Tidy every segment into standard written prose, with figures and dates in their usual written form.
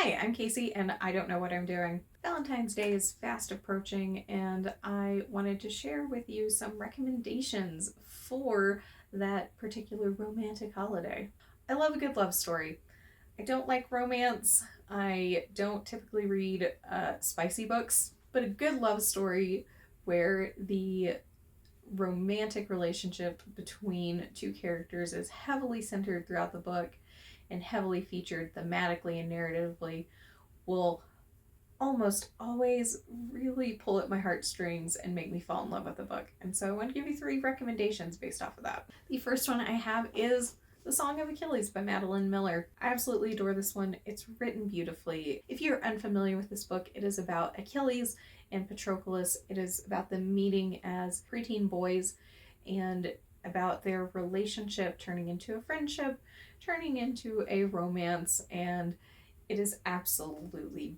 Hi, I'm Casey, and I don't know what I'm doing. Valentine's Day is fast approaching, and I wanted to share with you some recommendations for that particular romantic holiday. I love a good love story. I don't like romance. I don't typically read spicy books, but a good love story where the romantic relationship between two characters is heavily centered throughout the book and heavily featured thematically and narratively will almost always really pull at my heartstrings and make me fall in love with the book. And so I want to give you 3 recommendations based off of that. The first one I have is The Song of Achilles by Madeline Miller. I absolutely adore this one. It's written beautifully. If you're unfamiliar with this book, it is about Achilles and Patroclus. It is about them meeting as preteen boys and about their relationship turning into a friendship, turning into a romance, and it is absolutely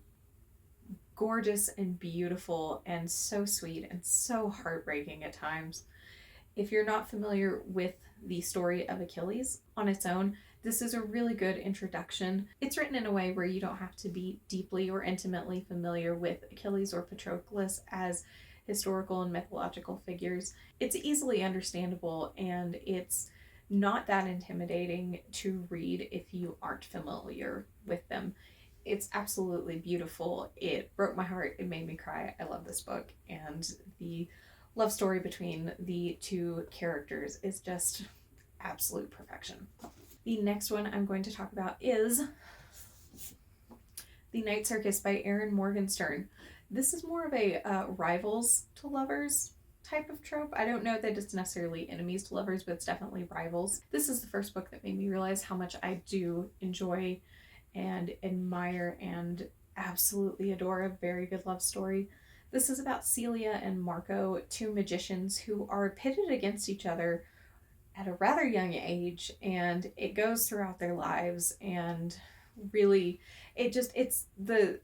gorgeous and beautiful and so sweet and so heartbreaking at times. If you're not familiar with the story of Achilles on its own, this is a really good introduction. It's written in a way where you don't have to be deeply or intimately familiar with Achilles or Patroclus as historical and mythological figures. It's easily understandable, and it's not that intimidating to read if you aren't familiar with them. It's absolutely beautiful. It broke my heart. It made me cry. I love this book, and the love story between the two characters is just absolute perfection. The next one I'm going to talk about is The Night Circus by Erin Morgenstern. This is more of a rivals to lovers type of trope. I don't know that it's necessarily enemies to lovers, but it's definitely rivals. This is the first book that made me realize how much I do enjoy and admire and absolutely adore a very good love story. This is about Celia and Marco, two magicians who are pitted against each other at a rather young age, and it goes throughout their lives, and really it's the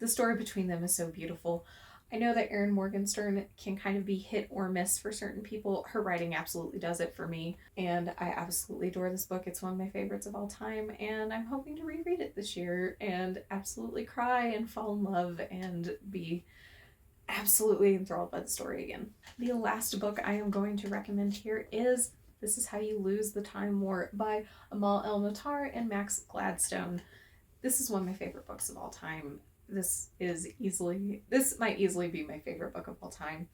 story between them is so beautiful. I know that Erin Morgenstern can kind of be hit or miss for certain people. Her writing absolutely does it for me, and I absolutely adore this book. It's one of my favorites of all time, and I'm hoping to reread it this year and absolutely cry and fall in love and be absolutely enthralled by the story again. The last book I am going to recommend here is This Is How You Lose the Time War by Amal El-Mohtar and Max Gladstone. This is one of my favorite books of all time. This might easily be my favorite book of all time.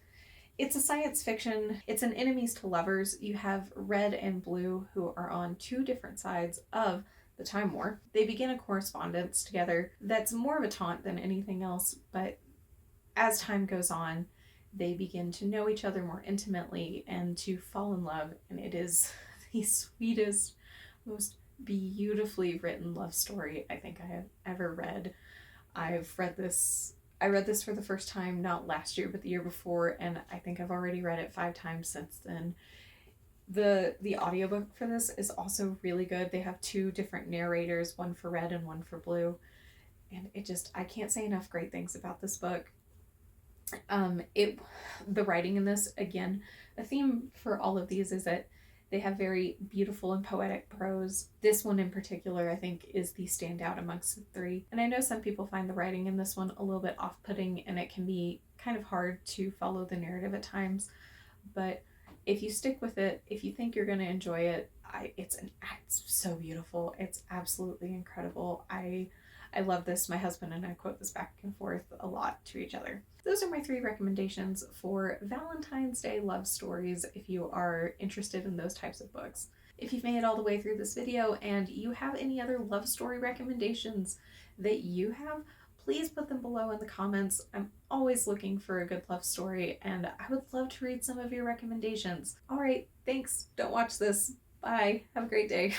It's a science fiction. It's an enemies to lovers. You have Red and Blue, who are on 2 different sides of the Time War. They begin a correspondence together that's more of a taunt than anything else, but as time goes on, they begin to know each other more intimately and to fall in love, and it is the sweetest, most beautifully written love story I think I have ever read. I read this for the first time not last year but the year before, and I think I've already read it 5 times since then. The audiobook for this is also really good. They have 2 different narrators, one for Red and one for Blue, and I can't say enough great things about this book. The writing in this, again, a theme for all of these is that they have very beautiful and poetic prose. This one in particular, I think, is the standout amongst the 3. And I know some people find the writing in this one a little bit off-putting, and it can be kind of hard to follow the narrative at times. But if you stick with it, if you think you're going to enjoy it, it's so beautiful. It's absolutely incredible. I love this. My husband and I quote this back and forth a lot to each other. Those are my 3 recommendations for Valentine's Day love stories if you are interested in those types of books. If you've made it all the way through this video and you have any other love story recommendations that you have, please put them below in the comments. I'm always looking for a good love story, and I would love to read some of your recommendations. All right, thanks. Don't watch this. Bye. Have a great day.